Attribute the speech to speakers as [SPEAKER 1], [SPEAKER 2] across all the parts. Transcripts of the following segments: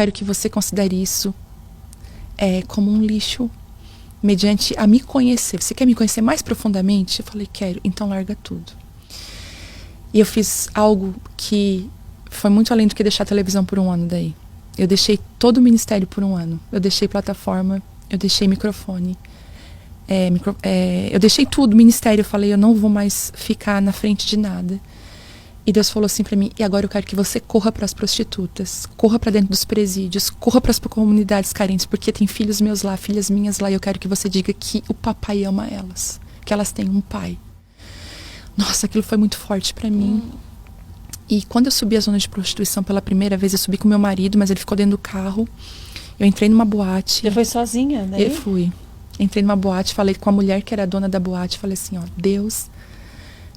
[SPEAKER 1] quero que você considere isso como um lixo, mediante a me conhecer. Você quer me conhecer mais profundamente? Eu falei, quero, então larga tudo. E eu fiz algo que foi muito além do que deixar a televisão por um ano daí. Eu deixei todo o ministério por um ano. Eu deixei plataforma, eu deixei microfone. Eu deixei tudo, ministério. Eu falei, eu não vou mais ficar na frente de nada. E Deus falou assim pra mim, e agora eu quero que você corra para as prostitutas, corra para dentro dos presídios, corra para as comunidades carentes, porque tem filhos meus lá, filhas minhas lá, e eu quero que você diga que o papai ama elas, que elas têm um pai. Nossa, aquilo foi muito forte pra mim. E quando eu subi a zona de prostituição pela primeira vez, eu subi com meu marido, mas ele ficou dentro do carro. Eu entrei numa boate.
[SPEAKER 2] Você foi sozinha, né?
[SPEAKER 1] Eu fui. Entrei numa boate, falei com a mulher que era a dona da boate, falei assim, ó, Deus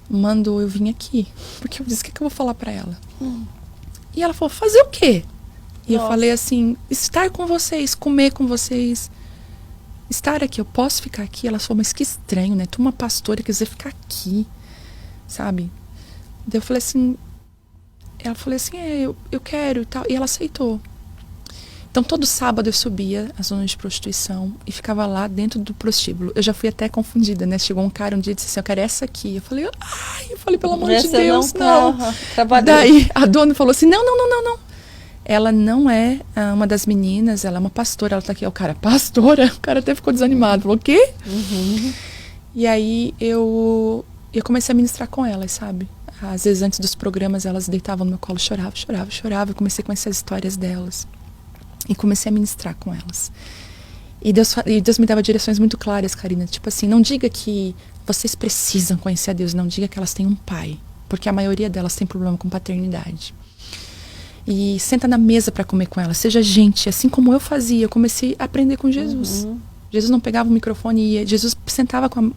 [SPEAKER 1] mandou eu vir aqui. Porque eu disse, o que eu vou falar pra ela? E ela falou, fazer o quê? E eu falei assim, estar com vocês, comer com vocês, estar aqui, eu posso ficar aqui? Ela falou, mas que estranho, né? Tu uma pastora quer dizer ficar aqui, sabe? Daí eu falei assim, ela falou assim, eu quero e tal, e ela aceitou. Então todo sábado eu subia a zona de prostituição e ficava lá dentro do prostíbulo. Eu já fui até confundida, né? Chegou um cara um dia e disse assim, eu quero essa aqui. Eu falei, pelo amor de Deus, não. Daí a dona falou assim, não. Ela não é uma das meninas, ela é uma pastora, ela tá aqui. O cara, pastora? O cara até ficou desanimado. Falou, o quê? E aí eu comecei a ministrar com elas, sabe? Às vezes antes dos programas elas deitavam no meu colo, chorava. Eu comecei a conhecer as histórias delas. E comecei a ministrar com elas. E Deus me dava direções muito claras, Karina. Tipo assim, não diga que vocês precisam conhecer a Deus. Não diga que elas têm um pai. Porque a maioria delas tem problema com paternidade. E senta na mesa para comer com elas. Seja gente, assim como eu fazia. Eu comecei a aprender com Jesus. Jesus não pegava o microfone e ia. Jesus sentava com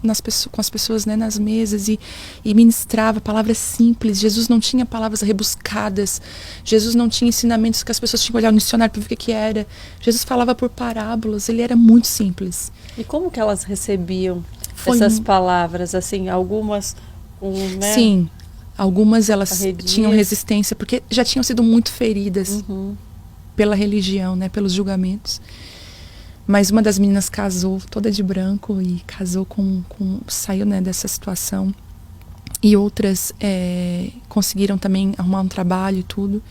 [SPEAKER 1] as pessoas, né, nas mesas e ministrava palavras simples. Jesus não tinha palavras rebuscadas. Jesus não tinha ensinamentos que as pessoas tinham que olhar no dicionário para ver o que era. Jesus falava por parábolas. Ele era muito simples.
[SPEAKER 2] E como que elas recebiam essas palavras? Assim, algumas... né?
[SPEAKER 1] Sim, algumas elas tinham resistência porque já tinham sido muito feridas pela religião, né, pelos julgamentos. Mas uma das meninas casou toda de branco e casou saiu, né, dessa situação. E outras conseguiram também arrumar um trabalho e tudo.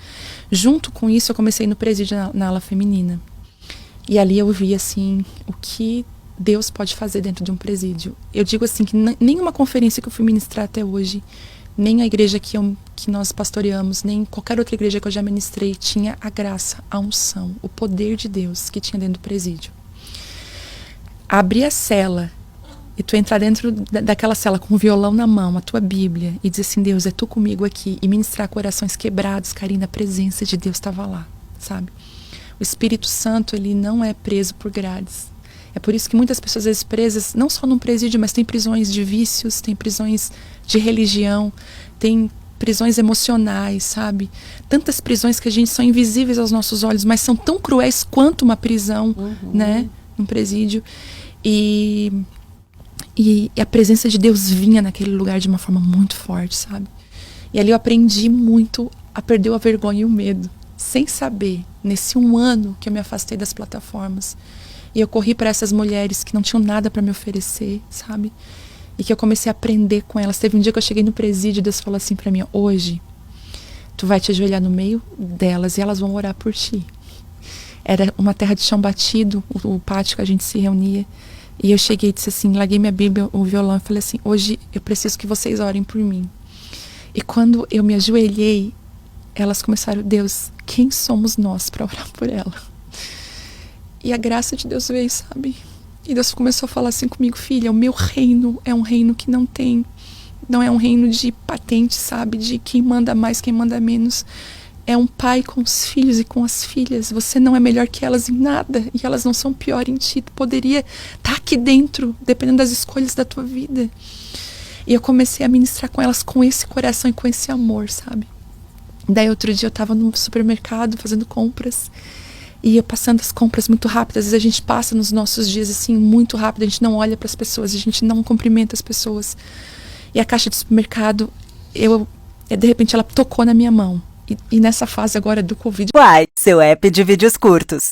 [SPEAKER 1] Junto com isso, eu comecei no presídio na ala feminina. E ali eu vi, assim, o que Deus pode fazer dentro de um presídio. Eu digo assim, que nenhuma conferência que eu fui ministrar até hoje, nem a igreja que nós pastoreamos, nem qualquer outra igreja que eu já ministrei, tinha a graça, a unção, o poder de Deus que tinha dentro do presídio. Abrir a cela e tu entrar dentro daquela cela com o violão na mão, a tua Bíblia, e dizer assim, Deus, é tu comigo aqui, e ministrar corações quebrados, Karina, a presença de Deus estava lá, sabe? O Espírito Santo, ele não é preso por grades. É por isso que muitas pessoas, às vezes, presas, não só num presídio, mas tem prisões de vícios, tem prisões de religião, tem prisões emocionais, sabe? Tantas prisões que a gente são invisíveis aos nossos olhos, mas são tão cruéis quanto uma prisão, né? Num presídio. E a presença de Deus vinha naquele lugar de uma forma muito forte, sabe? E ali eu aprendi muito a perder a vergonha e o medo, sem saber, nesse um ano que eu me afastei das plataformas. E eu corri para essas mulheres que não tinham nada para me oferecer, sabe? E que eu comecei a aprender com elas. Teve um dia que eu cheguei no presídio e Deus falou assim para mim, hoje, tu vai te ajoelhar no meio delas e elas vão orar por ti. Era uma terra de chão batido, o pátio que a gente se reunia. E eu cheguei e disse assim, larguei minha Bíblia, o violão, e falei assim, hoje eu preciso que vocês orem por mim. E quando eu me ajoelhei, elas começaram, Deus, quem somos nós para orar por ela? E a graça de Deus veio, sabe? E Deus começou a falar assim comigo, filha, o meu reino é um reino que não é um reino de patente, sabe? De quem manda mais, quem manda menos. É um pai com os filhos e com as filhas. Você não é melhor que elas em nada. E elas não são pior em ti. Tu poderia estar aqui dentro, dependendo das escolhas da tua vida. E eu comecei a ministrar com elas com esse coração e com esse amor, sabe? Daí outro dia eu estava no supermercado fazendo compras. E eu passando as compras muito rápido. Às vezes a gente passa nos nossos dias assim muito rápido. A gente não olha para as pessoas. A gente não cumprimenta as pessoas. E a caixa de supermercado, de repente ela tocou na minha mão. E nessa fase agora do Covid.
[SPEAKER 3] Uai, seu app de vídeos curtos.